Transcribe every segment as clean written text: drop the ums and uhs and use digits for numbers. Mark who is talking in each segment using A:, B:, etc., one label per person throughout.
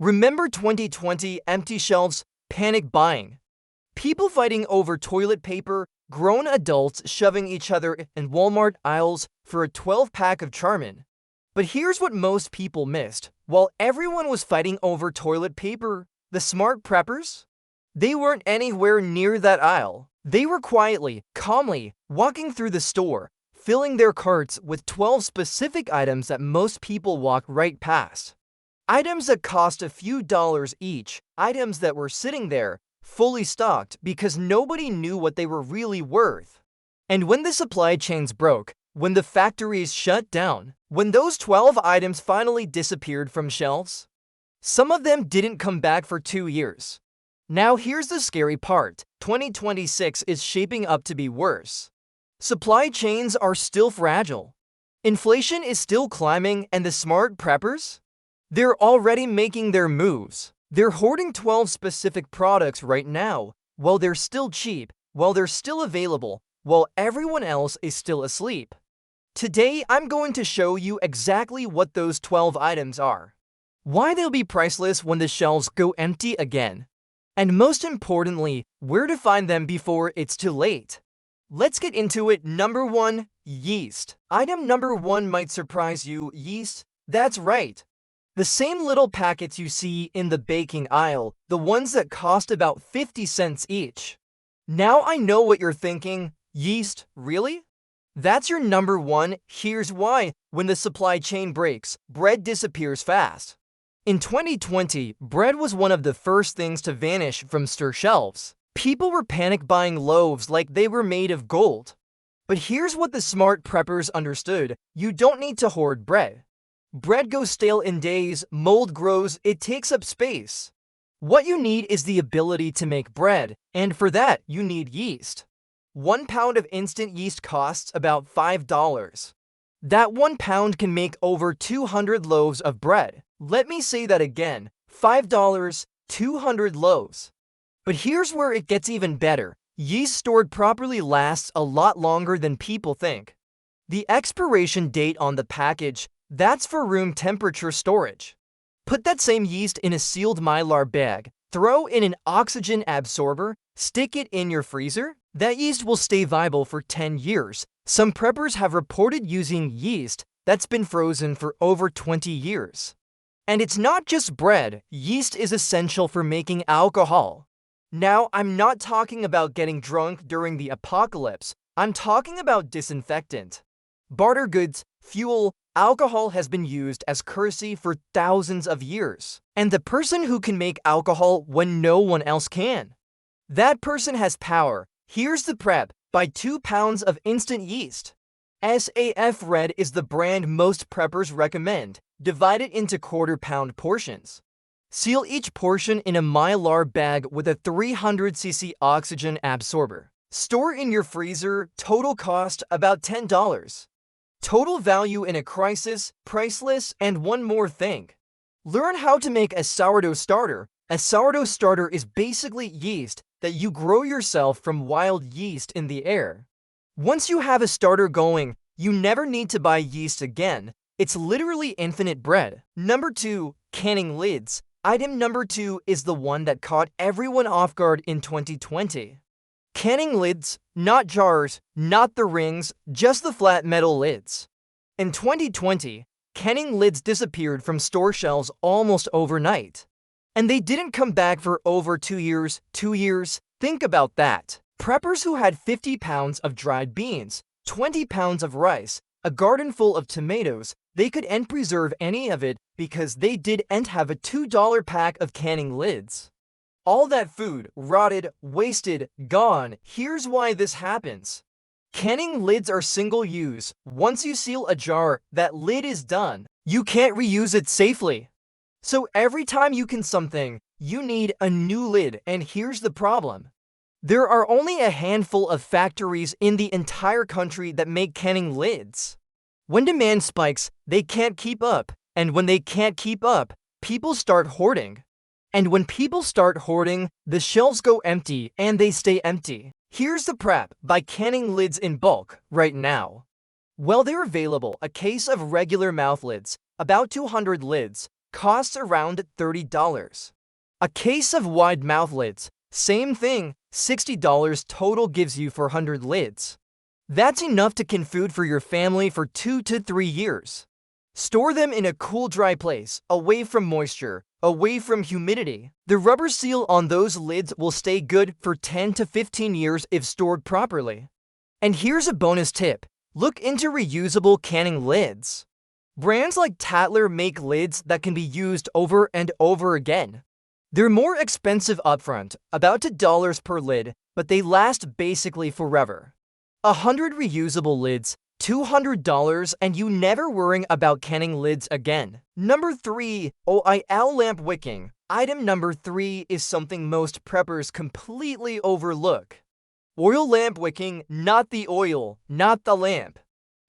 A: Remember 2020 empty shelves, panic buying? People fighting over toilet paper, grown adults shoving each other in Walmart aisles for a 12-pack of Charmin. But here's what most people missed. While everyone was fighting over toilet paper, the smart preppers? They weren't anywhere near that aisle. They were quietly, calmly walking through the store, filling their carts with 12 specific items that most people walk right past. Items that cost a few dollars each, items that were sitting there, fully stocked because nobody knew what they were really worth. And when the supply chains broke, when the factories shut down, when those 12 items finally disappeared from shelves, some of them didn't come back for 2 years. Now here's the scary part. 2026 is shaping up to be worse. Supply chains are still fragile. Inflation is still climbing, and the smart preppers? They're already making their moves. They're hoarding 12 specific products right now, while they're still cheap, while they're still available, while everyone else is still asleep. Today, I'm going to show you exactly what those 12 items are, why they'll be priceless when the shelves go empty again, and most importantly, where to find them before it's too late. Let's get into it. Number 1. Yeast. Item number 1 might surprise you. Yeast? That's right. The same little packets you see in the baking aisle, the ones that cost about 50 cents each. Now I know what you're thinking. Yeast? Really? That's your number 1. Here's why. When the supply chain breaks, bread disappears fast. In 2020, bread was one of the first things to vanish from store shelves. People were panic buying loaves like they were made of gold. But here's what the smart preppers understood. You don't need to hoard bread. Bread goes stale in days, mold grows, it takes up space. What you need is the ability to make bread, and for that, you need yeast. 1 pound of instant yeast costs about $5. That 1 pound can make over 200 loaves of bread. Let me say that again, $5, 200 loaves. But here's where it gets even better. Yeast stored properly lasts a lot longer than people think. The expiration date on the package, that's for room temperature storage. Put that same yeast in a sealed Mylar bag, throw in an oxygen absorber, stick it in your freezer. That yeast will stay viable for 10 years. Some preppers have reported using yeast that's been frozen for over 20 years. And it's not just bread. Yeast is essential for making alcohol. Now, I'm not talking about getting drunk during the apocalypse. I'm talking about disinfectant. Barter goods, fuel, alcohol has been used as currency for thousands of years. And the person who can make alcohol when no one else can, that person has power. Here's the prep. Buy 2 pounds of instant yeast. SAF Red is the brand most preppers recommend. Divide it into quarter-pound portions. Seal each portion in a Mylar bag with a 300cc oxygen absorber. Store in your freezer. Total cost about $10. Total value in a crisis, priceless, and one more thing. Learn how to make a sourdough starter. A sourdough starter is basically yeast that you grow yourself from wild yeast in the air. Once you have a starter going, you never need to buy yeast again. It's literally infinite bread. Number 2. Canning lids. Item number 2 is the one that caught everyone off guard in 2020. Canning lids, not jars, not the rings, just the flat metal lids. In 2020, canning lids disappeared from store shelves almost overnight. And they didn't come back for over 2 years. 2 years? Think about that. Preppers who had 50 pounds of dried beans, 20 pounds of rice, a garden full of tomatoes, they couldn't preserve any of it because they didn't have a $2 pack of canning lids. All that food, rotted, wasted, gone. Here's why this happens. Canning lids are single-use. Once you seal a jar, that lid is done. You can't reuse it safely. So every time you can something, you need a new lid, and here's the problem. There are only a handful of factories in the entire country that make canning lids. When demand spikes, they can't keep up, and when they can't keep up, people start hoarding. And when people start hoarding, the shelves go empty, and they stay empty. Here's the prep. Buy canning lids in bulk, right now. Well, they're available. A case of regular mouth lids, about 200 lids, costs around $30. A case of wide mouth lids, same thing, $60 total gives you 400 lids. That's enough to can food for your family for 2 to 3 years. Store them in a cool, dry place, away from moisture, away from humidity. The rubber seal on those lids will stay good for 10 to 15 years if stored properly. And here's a bonus tip. Look into reusable canning lids. Brands like Tatler make lids that can be used over and over again. They're more expensive upfront, about $2 per lid, but they last basically forever. 100 reusable lids, $200, and you never worrying about canning lids again. Number 3. Oil lamp wicking. Item number 3 is something most preppers completely overlook. Oil lamp wicking, not the oil, not the lamp.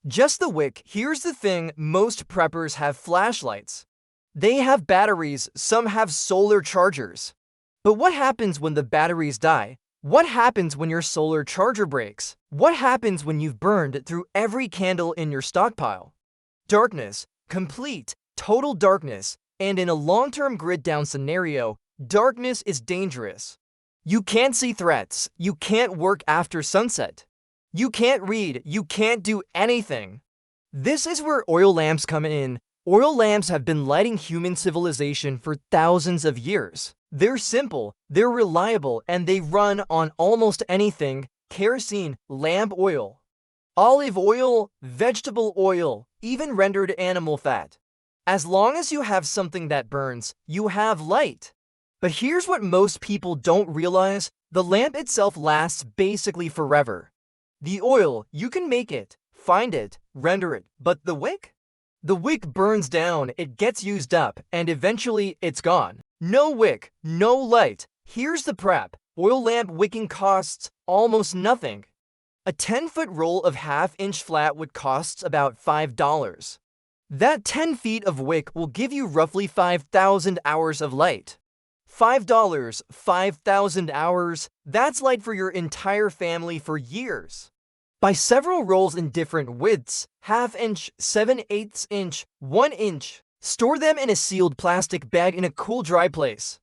A: Just the wick. Here's the thing, most preppers have flashlights. They have batteries, some have solar chargers. But what happens when the batteries die? What happens when your solar charger breaks? What happens when you've burned through every candle in your stockpile? Darkness, complete, total darkness, and in a long-term grid-down scenario, darkness is dangerous. You can't see threats, you can't work after sunset. You can't read, you can't do anything. This is where oil lamps come in. Oil lamps have been lighting human civilization for thousands of years. They're simple, they're reliable, and they run on almost anything: kerosene, lamp oil, olive oil, vegetable oil, even rendered animal fat. As long as you have something that burns, you have light. But here's what most people don't realize: the lamp itself lasts basically forever. The oil, you can make it, find it, render it, but the wick? The wick burns down, it gets used up, and eventually it's gone. No wick, no light. Here's the prep. Oil lamp wicking costs almost nothing. A 10-foot roll of half-inch flat wood costs about $5. That 10 feet of wick will give you roughly 5,000 hours of light. $5, 5,000 hours, that's light for your entire family for years. Buy several rolls in different widths, half-inch, 7/8 inch, 1 inch. Store them in a sealed plastic bag in a cool, dry place.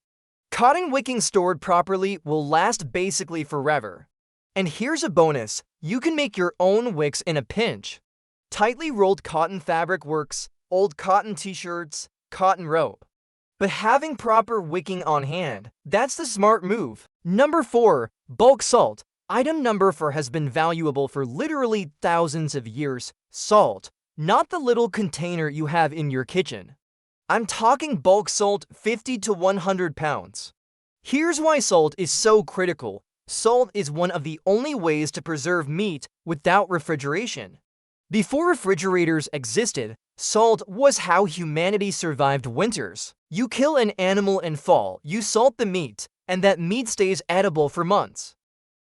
A: Cotton wicking stored properly will last basically forever. And here's a bonus: you can make your own wicks in a pinch. Tightly rolled cotton fabric works, old cotton t-shirts, cotton rope. But having proper wicking on hand, that's the smart move. Number 4. Bulk salt. Item number 4 has been valuable for literally thousands of years. Salt, not the little container you have in your kitchen. I'm talking bulk salt, 50 to 100 pounds. Here's why salt is so critical. Salt is one of the only ways to preserve meat without refrigeration. Before refrigerators existed, salt was how humanity survived winters. You kill an animal in fall, you salt the meat, and that meat stays edible for months.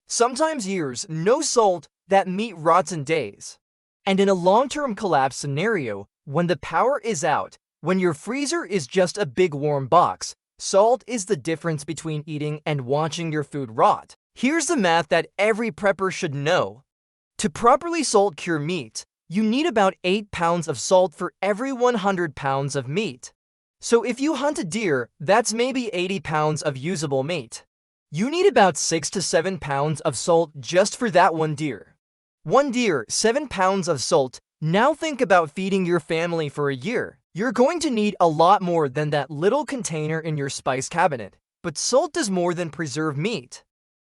A: Sometimes years. No salt, that meat rots in days. And in a long-term collapse scenario, when the power is out, when your freezer is just a big warm box, salt is the difference between eating and watching your food rot. Here's the math that every prepper should know. To properly salt cure meat, you need about 8 pounds of salt for every 100 pounds of meat. So if you hunt a deer, that's maybe 80 pounds of usable meat. You need about 6 to 7 pounds of salt just for that one deer. One deer, 7 pounds of salt. Now think about feeding your family for a year. You're going to need a lot more than that little container in your spice cabinet. But salt does more than preserve meat.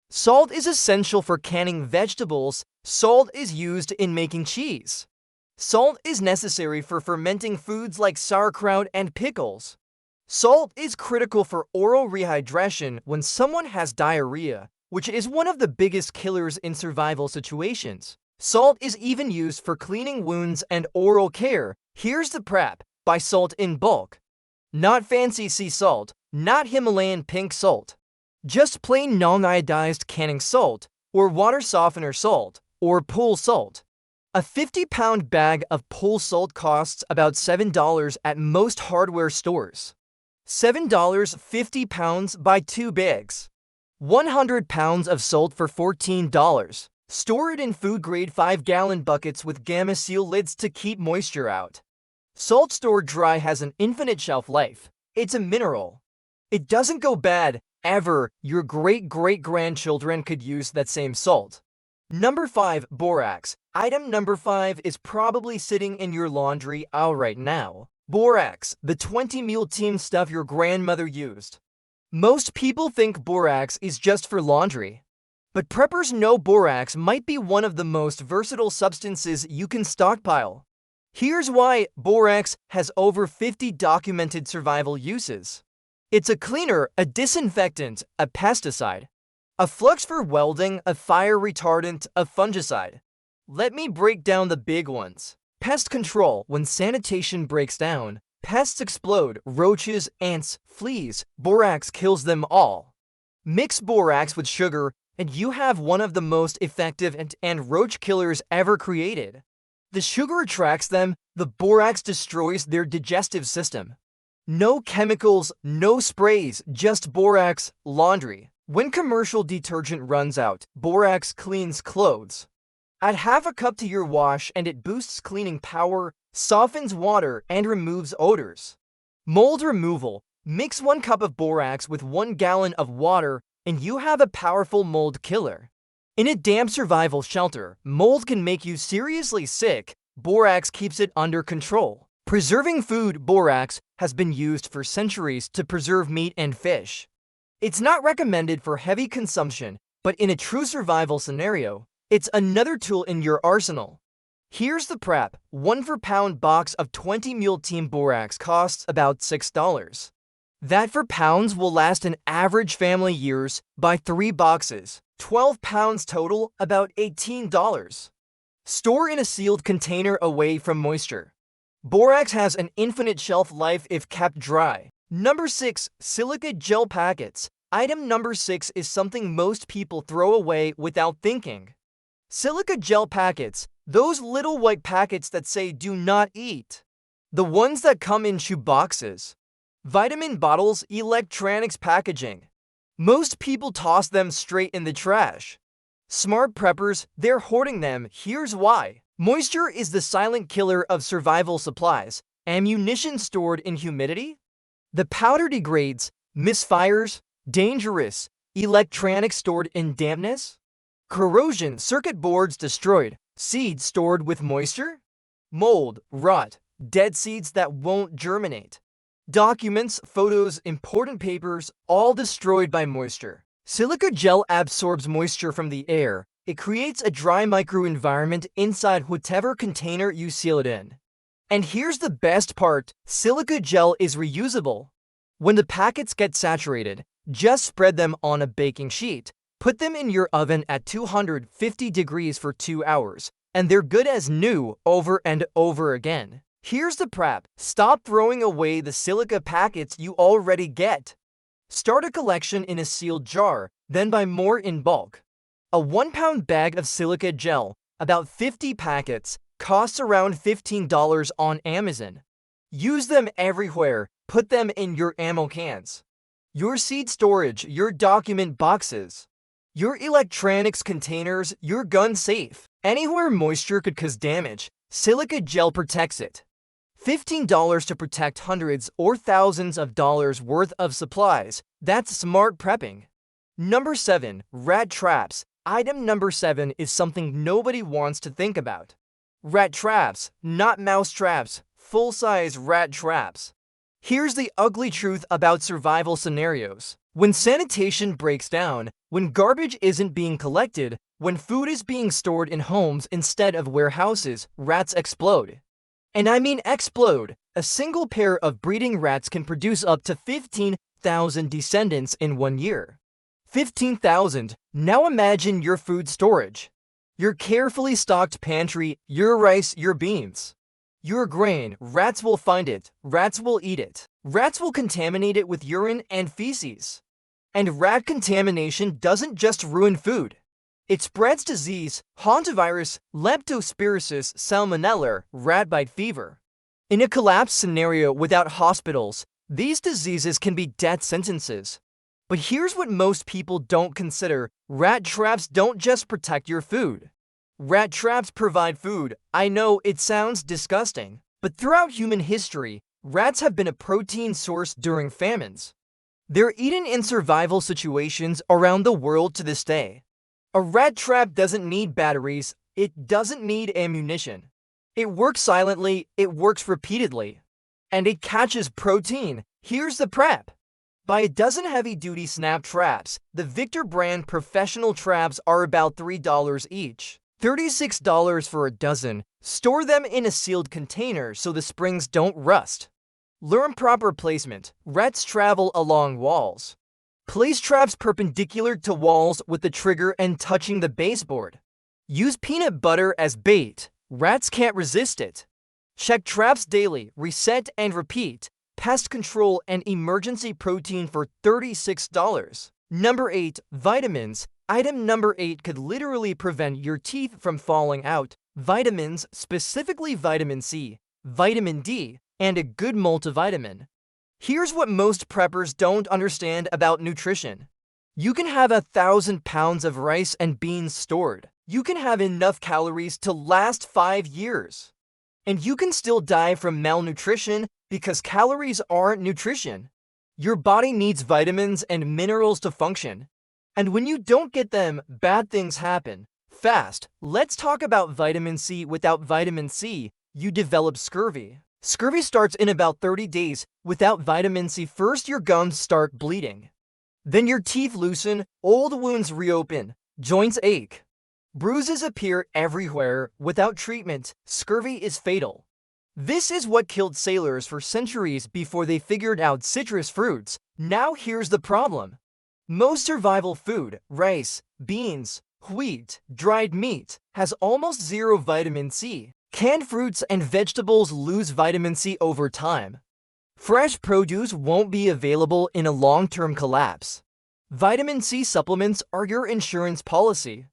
A: Salt is essential for canning vegetables. Salt is used in making cheese. Salt is necessary for fermenting foods like sauerkraut and pickles. Salt is critical for oral rehydration when someone has diarrhea, which is one of the biggest killers in survival situations. Salt is even used for cleaning wounds and oral care. Here's the prep: buy salt in bulk. Not fancy sea salt, not Himalayan pink salt. Just plain non-iodized canning salt, or water softener salt, or pool salt. A 50-pound bag of pool salt costs about $7 at most hardware stores. $7, 50 pounds, buy 2 bags. 100 pounds of salt for $14. Store it in food-grade 5-gallon buckets with Gamma Seal lids to keep moisture out. Salt stored dry has an infinite shelf life. It's a mineral. It doesn't go bad, ever. Your great-great-grandchildren could use that same salt. Number 5. Borax. Item number 5 is probably sitting in your laundry aisle right now. Borax, the 20 meal team stuff your grandmother used. Most people think borax is just for laundry. But preppers know borax might be one of the most versatile substances you can stockpile. Here's why. Borax has over 50 documented survival uses. It's a cleaner, a disinfectant, a pesticide, a flux for welding, a fire retardant, a fungicide. Let me break down the big ones. Pest control. When sanitation breaks down, pests explode. Roaches, ants, fleas. Borax kills them all. Mix borax with sugar, and you have one of the most effective and roach killers ever created. The sugar attracts them, the borax destroys their digestive system. No chemicals, no sprays, just borax. Laundry. When commercial detergent runs out, borax cleans clothes. Add half a cup to your wash and it boosts cleaning power, softens water, and removes odors. Mold removal. Mix 1 cup of borax with 1 gallon of water and you have a powerful mold killer. In a damp survival shelter, mold can make you seriously sick. Borax keeps it under control. Preserving food. Borax has been used for centuries to preserve meat and fish. It's not recommended for heavy consumption, but in a true survival scenario, it's another tool in your arsenal. Here's the prep. 1 4-pound box of 20 meal team borax costs about $6. That 4 pounds will last an average family years. Buy 3 boxes. 12 pounds total, about $18. Store in a sealed container away from moisture. Borax has an infinite shelf life if kept dry. Number 6. Silica gel packets. Item number 6 is something most people throw away without thinking. Silica gel packets. Those little white packets that say do not eat. The ones that come in shoe boxes. Vitamin bottles, electronics packaging. Most people toss them straight in the trash. Smart preppers, they're hoarding them. Here's why. Moisture is the silent killer of survival supplies. Ammunition stored in humidity? The powder degrades. Misfires? Dangerous. Electronics stored in dampness? Corrosion. Circuit boards destroyed. Seeds stored with moisture? Mold, rot, dead seeds that won't germinate. Documents, photos, important papers, all destroyed by moisture. Silica gel absorbs moisture from the air. It creates a dry microenvironment inside whatever container you seal it in. And here's the best part. Silica gel is reusable. When the packets get saturated, just spread them on a baking sheet. Put them in your oven at 250 degrees for 2 hours, and they're good as new over and over again. Here's the prep. Stop throwing away the silica packets you already get. Start a collection in a sealed jar, then buy more in bulk. A 1-pound bag of silica gel, about 50 packets, costs around $15 on Amazon. Use them everywhere. Put them in your ammo cans, your seed storage, your document boxes, your electronics containers, your gun safe. Anywhere moisture could cause damage, silica gel protects it. $15 to protect hundreds or thousands of dollars worth of supplies. That's smart prepping. Number 7. Rat traps. Item number 7 is something nobody wants to think about. Rat traps, not mouse traps, full-size rat traps. Here's the ugly truth about survival scenarios. When sanitation breaks down, when garbage isn't being collected, when food is being stored in homes instead of warehouses, rats explode. And I mean explode. A single pair of breeding rats can produce up to 15,000 descendants in 1 year. 15,000. Now imagine your food storage. Your carefully stocked pantry, your rice, your beans. Your grain. Rats will find it. Rats will eat it. Rats will contaminate it with urine and feces. And rat contamination doesn't just ruin food. It spreads disease, hantavirus, leptospirosis, salmonella, rat bite fever. In a collapse scenario without hospitals, these diseases can be death sentences. But here's what most people don't consider. Rat traps don't just protect your food. Rat traps provide food. I know it sounds disgusting, but throughout human history, Rats have been a protein source during famines. They're eaten in survival situations around the world to this day. A rat trap doesn't need batteries, it doesn't need ammunition. It works silently, it works repeatedly. And it catches protein. Here's the prep. Buy a dozen heavy-duty snap traps. The Victor brand professional traps are about $3 each. $36 for a dozen. Store them in a sealed container so the springs don't rust. Learn proper placement. Rats travel along walls. Place traps perpendicular to walls with the trigger and touching the baseboard. Use peanut butter as bait. Rats can't resist it. Check traps daily, reset and repeat. Pest control and emergency protein for $36. Number 8. Vitamins. Item number 8 could literally prevent your teeth from falling out. Vitamins, specifically vitamin C, vitamin D, and a good multivitamin. Here's what most preppers don't understand about nutrition. You can have 1,000 pounds of rice and beans stored. You can have enough calories to last 5 years. And you can still die from malnutrition because calories aren't nutrition. Your body needs vitamins and minerals to function. And when you don't get them, bad things happen. Fast. Let's talk about vitamin C. Without vitamin C, you develop scurvy. Scurvy starts in about 30 days. Without vitamin C, first your gums start bleeding. Then your teeth loosen, old wounds reopen, joints ache. Bruises appear everywhere. Without treatment, scurvy is fatal. This is what killed sailors for centuries before they figured out citrus fruits. Now here's the problem. Most survival food, rice, beans, wheat, dried meat, has almost zero vitamin C. Canned fruits and vegetables lose vitamin C over time. Fresh produce won't be available in a long-term collapse. Vitamin C supplements are your insurance policy.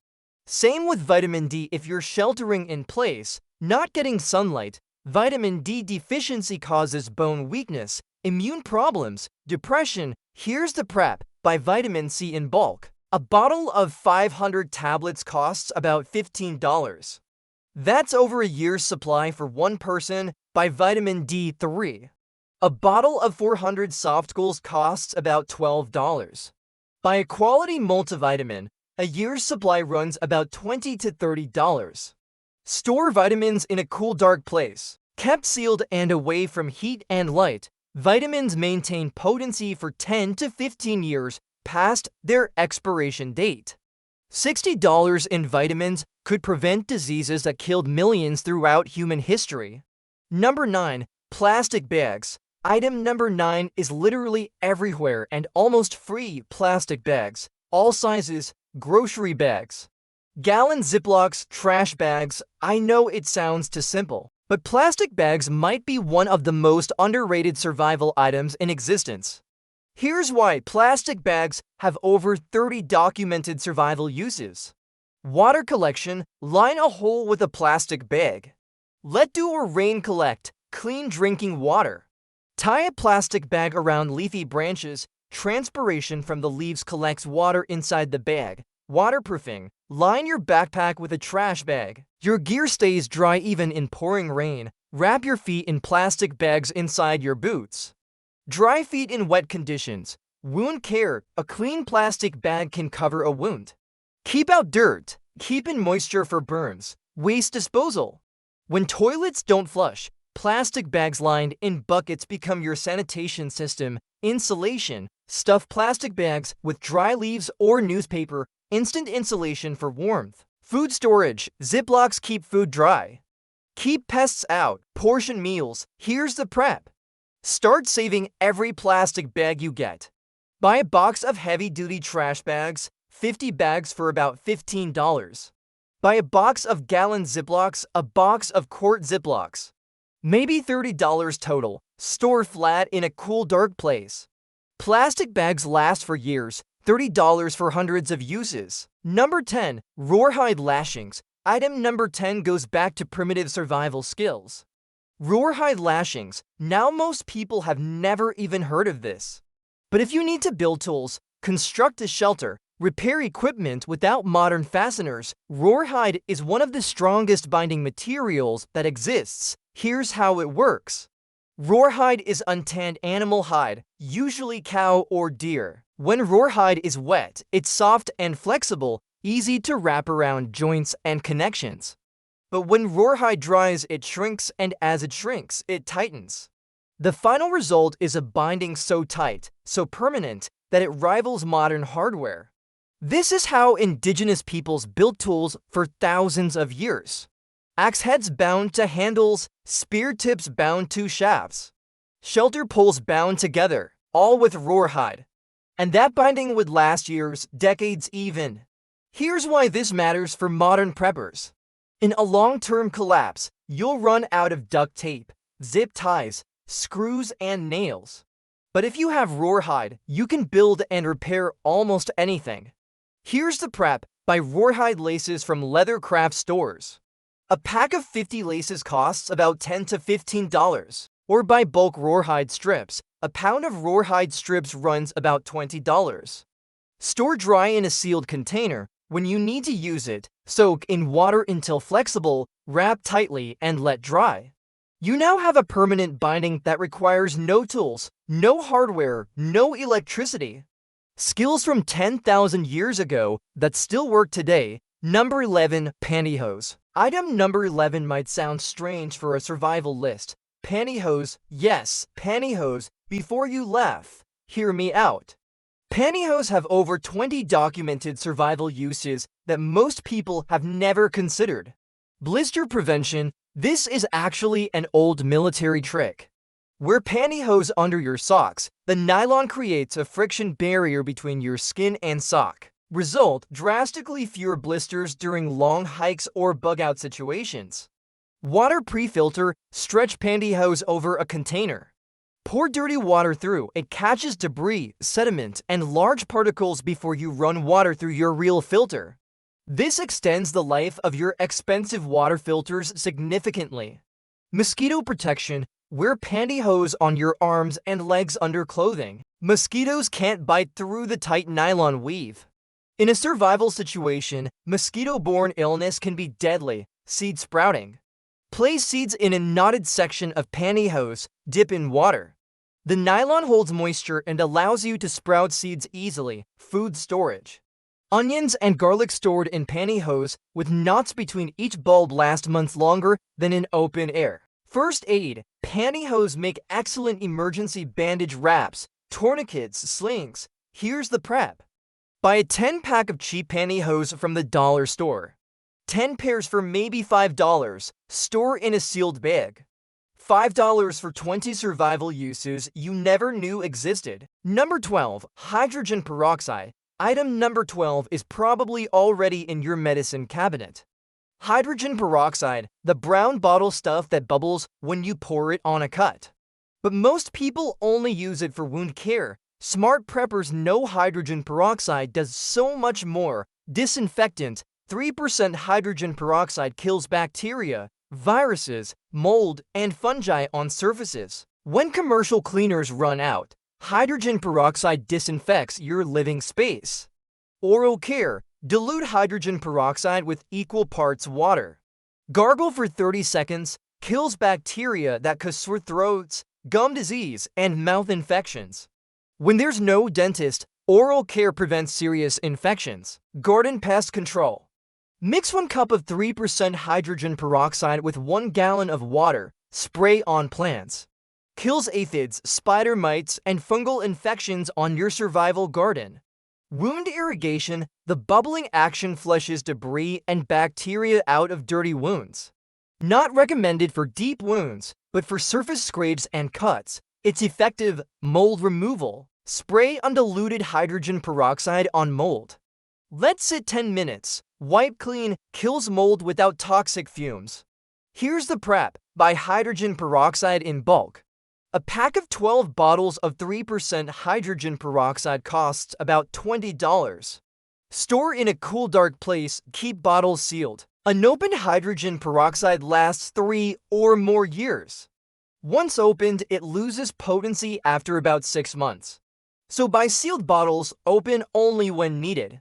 A: Same with vitamin D. If you're sheltering in place, not getting sunlight, vitamin D deficiency causes bone weakness, immune problems, depression. Here's the prep. Buy vitamin C in bulk. A bottle of 500 tablets costs about $15. That's over a year's supply for one person. Buy vitamin D3. A bottle of 400 softgels costs about $12. Buy a quality multivitamin. A year's supply runs about $20 to $30. Store vitamins in a cool, dark place. Kept sealed and away from heat and light, vitamins maintain potency for 10 to 15 years past their expiration date. $60 in vitamins could prevent diseases that killed millions throughout human history. Number 9. Plastic bags. Item number 9 is literally everywhere and almost free. Plastic bags. All sizes. Grocery bags. Gallon Ziplocs, trash bags. I know it sounds too simple, but plastic bags might be one of the most underrated survival items in existence. Here's why. Plastic bags have over 30 documented survival uses. Water collection. Line a hole with a plastic bag. Let dew or rain collect clean drinking water. Tie a plastic bag around leafy branches. Transpiration from the leaves collects water inside the bag. Waterproofing. Line your backpack with a trash bag. Your gear stays dry even in pouring rain. Wrap your feet in plastic bags inside your boots. Dry feet in wet conditions. Wound care. A clean plastic bag can cover a wound. Keep out dirt. Keep in moisture for burns. Waste disposal. When toilets don't flush, plastic bags lined in buckets become your sanitation system. Insulation. Stuff plastic bags with dry leaves or newspaper. Instant insulation for warmth. Food storage. Ziplocs keep food dry. Keep pests out. Portion meals. Here's the prep. Start saving every plastic bag you get. Buy a box of heavy-duty trash bags, 50 bags for about $15. Buy a box of gallon Ziplocs, a box of quart Ziplocs. Maybe $30 total. Store flat in a cool, dark place. Plastic bags last for years. $30 for hundreds of uses. Number 10. Rawhide lashings. Item number 10 goes back to primitive survival skills. Rawhide lashings. Now most people have never even heard of this. But if you need to build tools, construct a shelter, repair equipment without modern fasteners, rawhide is one of the strongest binding materials that exists. Here's how it works. Rawhide is untanned animal hide, usually cow or deer. When rawhide is wet, it's soft and flexible, easy to wrap around joints and connections. But when rawhide dries, it shrinks, and as it shrinks, it tightens. The final result is a binding so tight, so permanent, that it rivals modern hardware. This is how indigenous peoples built tools for thousands of years. Axe heads bound to handles, spear tips bound to shafts, shelter poles bound together, all with rawhide. And that binding would last years, decades even. Here's why this matters for modern preppers. In a long-term collapse, you'll run out of duct tape, zip ties, screws, and nails. But if you have rawhide, you can build and repair almost anything. Here's the prep by rawhide laces from leather craft stores. A pack of 50 laces costs about $10 to $15. Or buy bulk rawhide strips. A pound of rawhide strips runs about $20. Store dry in a sealed container. When you need to use it, soak in water until flexible, wrap tightly, and let dry. You now have a permanent binding that requires no tools, no hardware, no electricity. Skills from 10,000 years ago that still work today. Number 11. Pantyhose. Item number 11 might sound strange for a survival list. Pantyhose, yes, pantyhose. Before you laugh, hear me out. Pantyhose have over 20 documented survival uses that most people have never considered. Blister prevention. This is actually an old military trick. Wear pantyhose under your socks. The nylon creates a friction barrier between your skin and sock. Result: drastically fewer blisters during long hikes or bug-out situations. Water pre-filter. Stretch pantyhose over a container. Pour dirty water through. It catches debris, sediment, and large particles before you run water through your real filter. This extends the life of your expensive water filters significantly. Mosquito protection. Wear pantyhose on your arms and legs under clothing. Mosquitoes can't bite through the tight nylon weave. In a survival situation, mosquito-borne illness can be deadly. Seed sprouting. Place seeds in a knotted section of pantyhose. Dip in water. The nylon holds moisture and allows you to sprout seeds easily. Food storage. Onions and garlic stored in pantyhose with knots between each bulb last months longer than in open air. First aid. Pantyhose make excellent emergency bandage wraps, tourniquets, slings. Here's the prep. Buy a 10-pack of cheap pantyhose from the dollar store. 10 pairs for maybe $5. Store in a sealed bag. $5 for 20 survival uses you never knew existed. Number 12. Hydrogen peroxide. Item number 12 is probably already in your medicine cabinet. Hydrogen peroxide, the brown bottle stuff that bubbles when you pour it on a cut. But most people only use it for wound care. Smart preppers know hydrogen peroxide does so much more. Disinfectant. 3% hydrogen peroxide kills bacteria, viruses, mold, and fungi on surfaces. When commercial cleaners run out, hydrogen peroxide disinfects your living space. Oral care. Dilute hydrogen peroxide with equal parts water. Gargle for 30 seconds. Kills bacteria that cause sore throats, gum disease, and mouth infections. When there's no dentist, oral care prevents serious infections. Garden pest control. Mix 1 cup of 3% hydrogen peroxide with 1 gallon of water. Spray on plants. Kills aphids, spider mites, and fungal infections on your survival garden. Wound irrigation. The bubbling action flushes debris and bacteria out of dirty wounds. Not recommended for deep wounds, but for surface scrapes and cuts. It's effective. Mold removal. Spray undiluted hydrogen peroxide on mold. Let sit 10 minutes. Wipe clean. Kills mold without toxic fumes. Here's the prep. Buy hydrogen peroxide in bulk. A pack of 12 bottles of 3% hydrogen peroxide costs about $20. Store in a cool, dark place. Keep bottles sealed. Unopened hydrogen peroxide lasts 3 or more years. Once opened, it loses potency after about 6 months. So buy sealed bottles, open only when needed.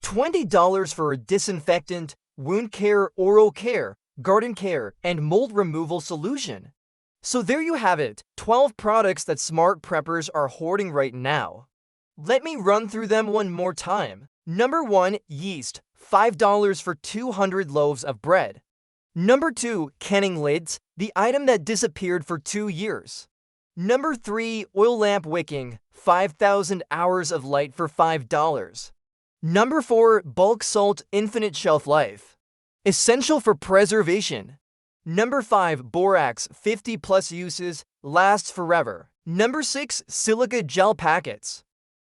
A: $20 for a disinfectant, wound care, oral care, garden care, and mold removal solution. So there you have it, 12 products that smart preppers are hoarding right now. Let me run through them one more time. Number 1, yeast, $5 for 200 loaves of bread. Number 2, canning lids, the item that disappeared for 2 years. Number 3, oil lamp wicking, 5,000 hours of light for $5. Number 4, bulk salt, infinite shelf life, essential for preservation. Number 5, borax, 50 plus uses, lasts forever. Number 6, silica gel packets,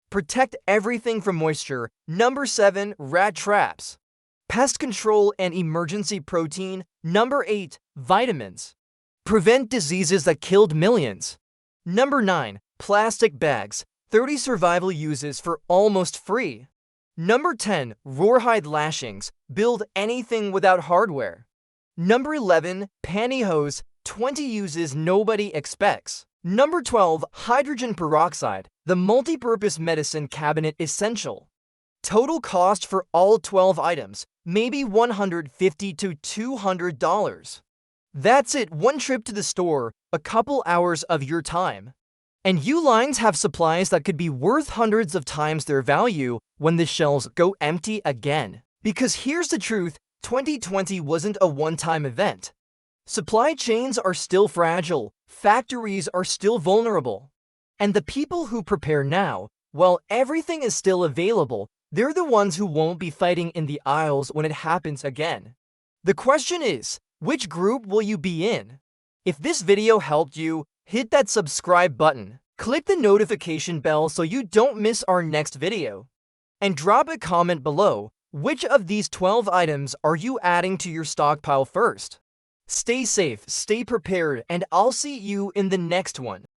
A: protect everything from moisture. Number 7, rat traps, pest control and emergency protein. Number 8, vitamins, prevent diseases that killed millions. Number 9, plastic bags, 30 survival uses for almost free. Number 10, Rawhide lashings, build anything without hardware. Number 11, Pantyhose, 20 uses nobody expects. Number 12, hydrogen peroxide, the multi-purpose medicine cabinet essential. Total cost for all 12 items, maybe $150 to $200. That's it, one trip to the store, a couple hours of your time. And you lines have supplies that could be worth hundreds of times their value when the shelves go empty again. Because here's the truth, 2020 wasn't a one-time event. Supply chains are still fragile, factories are still vulnerable. And the people who prepare now, while everything is still available, they're the ones who won't be fighting in the aisles when it happens again. The question is, which group will you be in? If this video helped you, hit that subscribe button, click the notification bell so you don't miss our next video, and drop a comment below. Which of these 12 items are you adding to your stockpile first? Stay safe, stay prepared, and I'll see you in the next one.